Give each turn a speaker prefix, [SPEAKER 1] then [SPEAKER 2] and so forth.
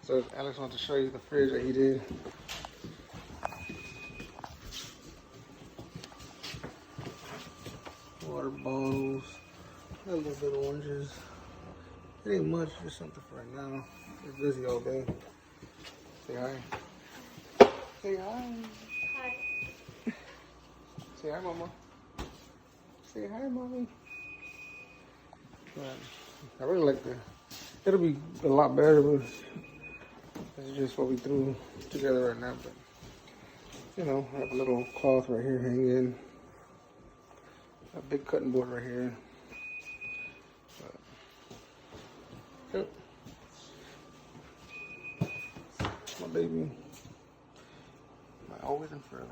[SPEAKER 1] So Alex wants to show you the fridge that he did. Water bottles, a little bit of oranges. It ain't much, just something for right now. We're busy all day. Say hi. Say hi.
[SPEAKER 2] Hi.
[SPEAKER 1] Say hi, mama. Say hi, mommy. But I really like the. It'll be a lot better, but it's just what we threw together right now. But you know, I have a little cloth right here hanging. A big cutting board right here. But, yep. My baby. My always and forever.